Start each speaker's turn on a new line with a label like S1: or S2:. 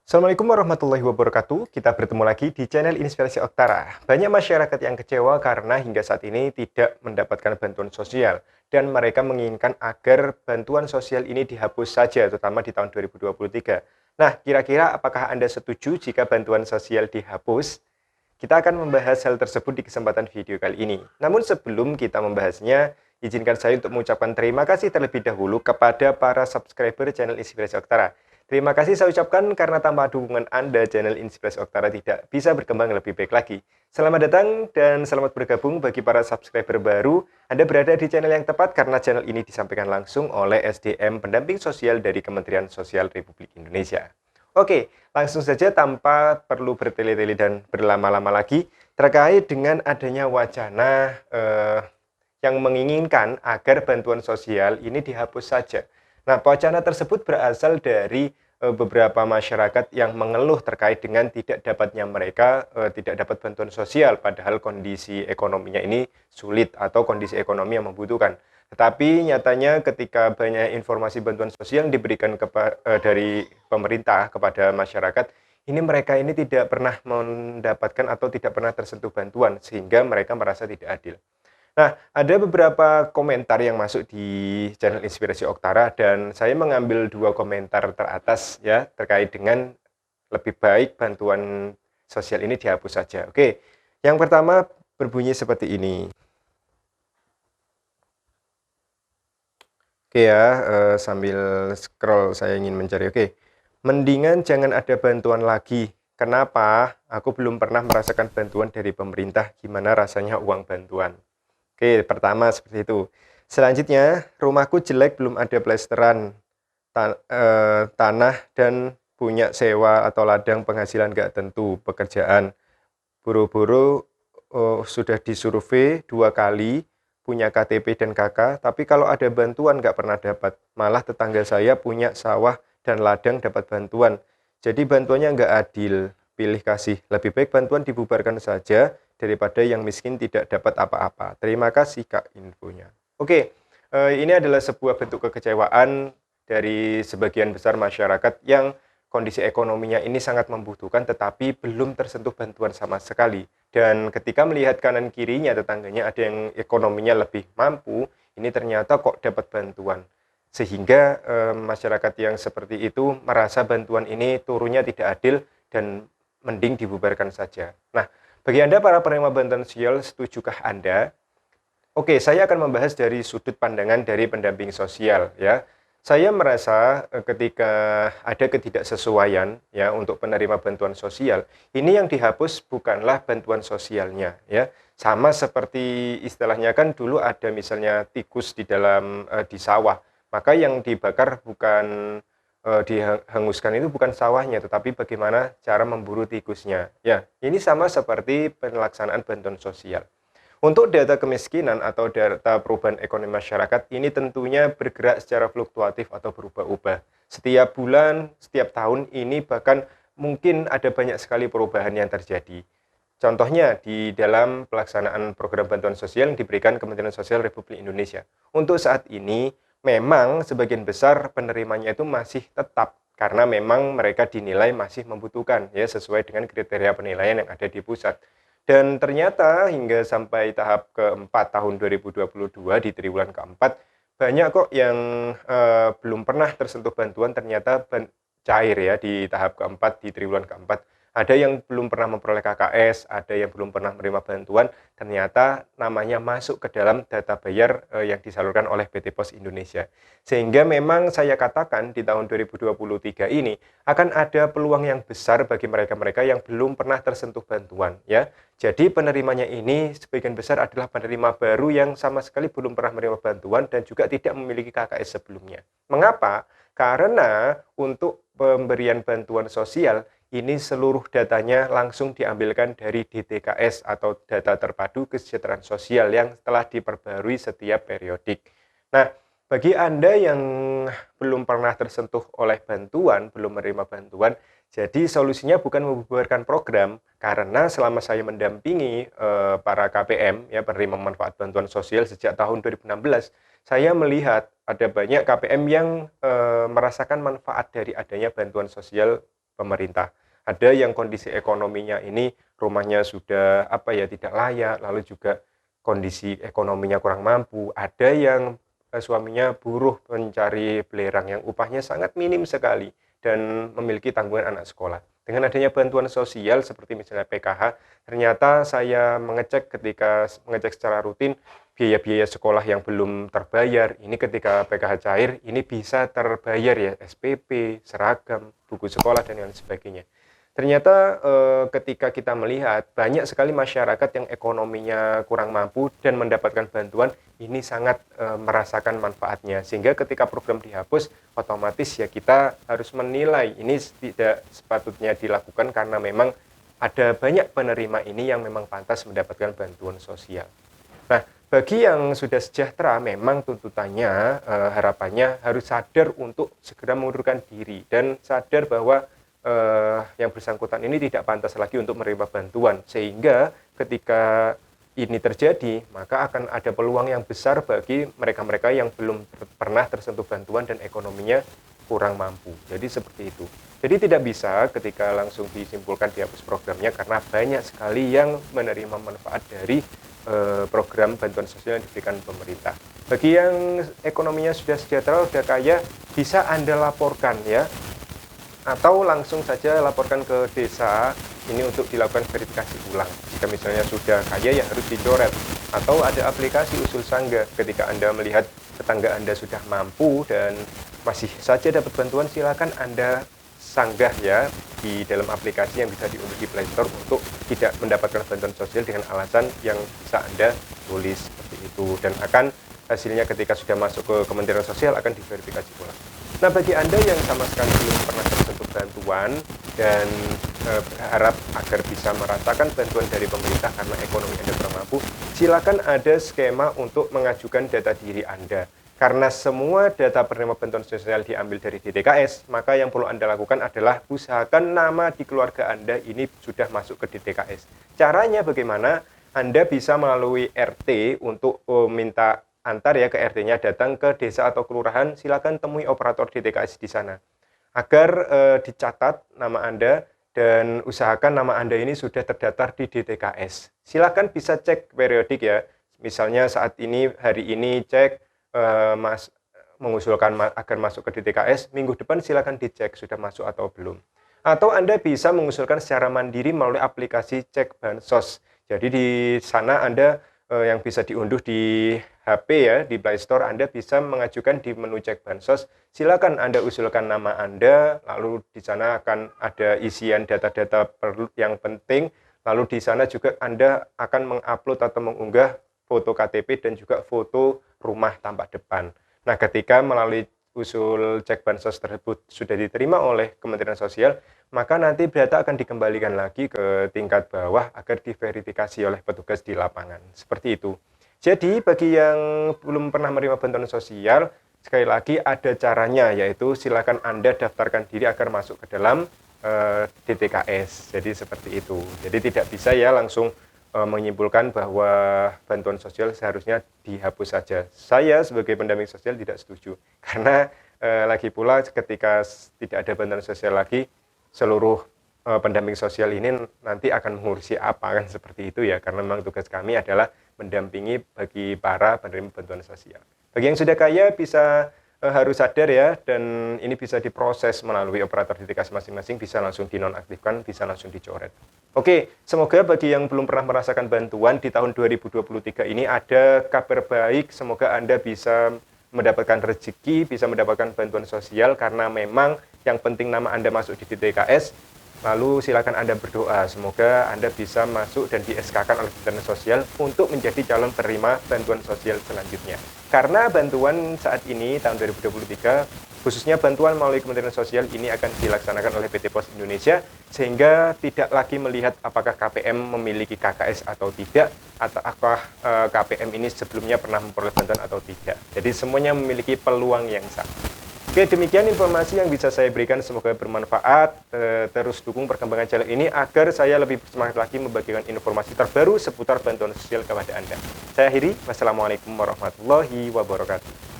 S1: Assalamualaikum warahmatullahi wabarakatuh. Kita bertemu lagi di channel Inspirasi Oktara. Banyak masyarakat yang kecewa karena hingga saat ini tidak mendapatkan bantuan sosial dan mereka menginginkan agar bantuan sosial ini dihapus saja, terutama di tahun 2023. Nah, kira-kira apakah Anda setuju jika bantuan sosial dihapus? Kita akan membahas hal tersebut di kesempatan video kali ini. Namun sebelum kita membahasnya, izinkan saya untuk mengucapkan terima kasih terlebih dahulu kepada para subscriber channel Inspirasi Oktara. Terima kasih saya ucapkan karena tanpa dukungan Anda, channel Inspirasi Oktara tidak bisa berkembang lebih baik lagi. Selamat datang dan selamat bergabung bagi para subscriber baru. Anda berada di channel yang tepat karena channel ini disampaikan langsung oleh SDM Pendamping Sosial dari Kementerian Sosial Republik Indonesia. Oke, langsung saja tanpa perlu bertele-tele dan berlama-lama lagi terkait dengan adanya wacana yang menginginkan agar bantuan sosial ini dihapus saja. Nah, wacana tersebut berasal dari beberapa masyarakat yang mengeluh terkait dengan tidak dapatnya mereka tidak dapat bantuan sosial padahal kondisi ekonominya ini sulit atau kondisi ekonomi yang membutuhkan. Tetapi nyatanya ketika banyak informasi bantuan sosial yang diberikan dari pemerintah kepada masyarakat, ini mereka ini tidak pernah mendapatkan atau tidak pernah tersentuh bantuan sehingga mereka merasa tidak adil. Nah, ada beberapa komentar yang masuk di channel Inspirasi Oktara dan saya mengambil dua komentar teratas ya terkait dengan lebih baik bantuan sosial ini dihapus saja. Oke, yang pertama berbunyi seperti ini. Oke ya, sambil scroll saya ingin mencari. Oke, mendingan jangan ada bantuan lagi. Kenapa? Aku belum pernah merasakan bantuan dari pemerintah. Gimana rasanya uang bantuan? Oke, pertama seperti itu. Selanjutnya, rumahku jelek, belum ada plesteran tanah dan punya sewa atau ladang, penghasilan nggak tentu, pekerjaan. Buru-buru sudah disurvei 2 kali, punya KTP dan KK, tapi kalau ada bantuan nggak pernah dapat. Malah tetangga saya punya sawah dan ladang dapat bantuan. Jadi bantuannya nggak adil, pilih kasih. Lebih baik bantuan dibubarkan saja daripada yang miskin tidak dapat apa-apa. Terima kasih Kak infonya. Oke, ini adalah sebuah bentuk kekecewaan dari sebagian besar masyarakat yang kondisi ekonominya ini sangat membutuhkan tetapi belum tersentuh bantuan sama sekali. Dan ketika melihat kanan kirinya tetangganya ada yang ekonominya lebih mampu, ini ternyata kok dapat bantuan. Sehingga masyarakat yang seperti itu merasa bantuan ini turunnya tidak adil dan mending dibubarkan saja. Nah, bagi Anda para penerima bantuan sosial, setujukah Anda? Oke, saya akan membahas dari sudut pandangan dari pendamping sosial ya. Saya merasa ketika ada ketidaksesuaian ya untuk penerima bantuan sosial, ini yang dihapus bukanlah bantuan sosialnya ya. Sama seperti istilahnya kan dulu ada misalnya tikus di dalam di sawah, maka yang dibakar bukan dihanguskan itu bukan sawahnya tetapi bagaimana cara memburu tikusnya. Ya, ini sama seperti pelaksanaan bantuan sosial. Untuk data kemiskinan atau data perubahan ekonomi masyarakat ini tentunya bergerak secara fluktuatif atau berubah-ubah. Setiap bulan, setiap tahun ini bahkan mungkin ada banyak sekali perubahan yang terjadi. Contohnya di dalam pelaksanaan program bantuan sosial yang diberikan Kementerian Sosial Republik Indonesia. Untuk saat ini memang sebagian besar penerimanya itu masih tetap karena memang mereka dinilai masih membutuhkan ya sesuai dengan kriteria penilaian yang ada di pusat. Dan ternyata hingga sampai tahap keempat tahun 2022 di triwulan keempat, banyak kok yang belum pernah tersentuh bantuan ternyata cair ya di tahap keempat di triwulan keempat. Ada yang belum pernah memperoleh KKS, ada yang belum pernah menerima bantuan, ternyata namanya masuk ke dalam data bayar yang disalurkan oleh PT Pos Indonesia. Sehingga memang saya katakan di tahun 2023 ini akan ada peluang yang besar bagi mereka-mereka yang belum pernah tersentuh bantuan ya. Jadi penerimanya ini sebagian besar adalah penerima baru yang sama sekali belum pernah menerima bantuan dan juga tidak memiliki KKS sebelumnya. Mengapa? Karena untuk pemberian bantuan sosial ini seluruh datanya langsung diambilkan dari DTKS atau data terpadu kesejahteraan sosial yang telah diperbarui setiap periodik. Nah, bagi Anda yang belum pernah tersentuh oleh bantuan, belum menerima bantuan, jadi solusinya bukan membubarkan program, karena selama saya mendampingi para KPM, ya penerima manfaat bantuan sosial sejak tahun 2016, saya melihat ada banyak KPM yang merasakan manfaat dari adanya bantuan sosial pemerintah. Ada yang kondisi ekonominya ini rumahnya sudah tidak layak, lalu juga kondisi ekonominya kurang mampu. Ada yang suaminya buruh pencari belerang yang upahnya sangat minim sekali dan memiliki tanggungan anak sekolah. Dengan adanya bantuan sosial seperti misalnya PKH, ternyata saya ketika mengecek secara rutin biaya-biaya sekolah yang belum terbayar, ini ketika PKH cair, ini bisa terbayar ya, SPP, seragam, buku sekolah, dan lain sebagainya. Ternyata ketika kita melihat banyak sekali masyarakat yang ekonominya kurang mampu dan mendapatkan bantuan, ini sangat merasakan manfaatnya. Sehingga ketika program dihapus, otomatis ya kita harus menilai ini tidak sepatutnya dilakukan karena memang ada banyak penerima ini yang memang pantas mendapatkan bantuan sosial. Nah, bagi yang sudah sejahtera, memang tuntutannya, harapannya harus sadar untuk segera mengundurkan diri dan sadar bahwa yang bersangkutan ini tidak pantas lagi untuk menerima bantuan, sehingga ketika ini terjadi, maka akan ada peluang yang besar bagi mereka-mereka yang belum pernah tersentuh bantuan dan ekonominya kurang mampu. Jadi seperti itu. Jadi tidak bisa ketika langsung disimpulkan dihapus programnya karena banyak sekali yang menerima manfaat dari program bantuan sosial yang diberikan pemerintah. Bagi yang ekonominya sudah sejahtera, sudah kaya, bisa Anda laporkan ya, atau langsung saja laporkan ke desa ini untuk dilakukan verifikasi ulang. Jika misalnya sudah kaya ya harus dicoret, atau ada aplikasi usul sangga. Ketika Anda melihat tetangga Anda sudah mampu dan masih saja dapat bantuan, silakan Anda sanggah ya di dalam aplikasi yang bisa diunduh di Play Store untuk tidak mendapatkan bantuan sosial dengan alasan yang bisa Anda tulis seperti itu, dan akan hasilnya ketika sudah masuk ke Kementerian Sosial akan diverifikasi ulang. Nah, bagi Anda yang sama sekali belum pernah tersentuh bantuan dan berharap agar bisa merasakan bantuan dari pemerintah karena ekonomi Anda kurang mampu, silakan ada skema untuk mengajukan data diri Anda. Karena semua data penerima bantuan sosial diambil dari DTKS, maka yang perlu Anda lakukan adalah usahakan nama di keluarga Anda ini sudah masuk ke DTKS. Caranya bagaimana? Anda bisa melalui RT untuk minta antar ya ke RT-nya, datang ke desa atau kelurahan, silakan temui operator DTKS di sana agar dicatat nama Anda dan usahakan nama Anda ini sudah terdaftar di DTKS. Silakan bisa cek periodik ya, misalnya saat ini hari ini cek mengusulkan agar masuk ke DTKS, minggu depan silakan dicek sudah masuk atau belum. Atau Anda bisa mengusulkan secara mandiri melalui aplikasi Cek Bansos. Jadi di sana Anda yang bisa diunduh di HP ya, di Play Store, Anda bisa mengajukan di menu Cek Bansos. Silakan Anda usulkan nama Anda, lalu di sana akan ada isian data-data yang penting, lalu di sana juga Anda akan mengupload atau mengunggah foto KTP dan juga foto rumah tampak depan. Nah, ketika melalui usul Cek Bansos tersebut sudah diterima oleh Kementerian Sosial, maka nanti data akan dikembalikan lagi ke tingkat bawah agar diverifikasi oleh petugas di lapangan. Seperti itu. Jadi bagi yang belum pernah menerima bantuan sosial, sekali lagi ada caranya, yaitu silakan Anda daftarkan diri agar masuk ke dalam DTKS. Jadi seperti itu. Jadi tidak bisa ya langsung menyimpulkan bahwa bantuan sosial seharusnya dihapus saja. Saya sebagai pendamping sosial tidak setuju. Karena lagi pula ketika tidak ada bantuan sosial lagi, seluruh pendamping sosial ini nanti akan mengurusi apa, kan seperti itu ya, karena memang tugas kami adalah mendampingi bagi para penerima bantuan sosial. Bagi yang sudah kaya bisa harus sadar ya, dan ini bisa diproses melalui operator DTKS masing-masing, bisa langsung dinonaktifkan, bisa langsung dicoret. Oke, semoga bagi yang belum pernah merasakan bantuan di tahun 2023 ini ada kabar baik, semoga Anda bisa mendapatkan rezeki, bisa mendapatkan bantuan sosial, karena memang yang penting nama Anda masuk di DTKS. Lalu silakan Anda berdoa, semoga Anda bisa masuk dan di-SK-kan oleh Kementerian Sosial untuk menjadi calon penerima bantuan sosial selanjutnya. Karena bantuan saat ini, tahun 2023, khususnya bantuan melalui Kementerian Sosial ini akan dilaksanakan oleh PT Pos Indonesia, sehingga tidak lagi melihat apakah KPM memiliki KKS atau tidak, atau apakah KPM ini sebelumnya pernah memperoleh bantuan atau tidak. Jadi semuanya memiliki peluang yang sama. Oke, demikian informasi yang bisa saya berikan, semoga bermanfaat. Terus dukung perkembangan channel ini agar saya lebih bersemangat lagi membagikan informasi terbaru seputar bantuan sosial kepada Anda. Saya akhiri, wassalamualaikum warahmatullahi wabarakatuh.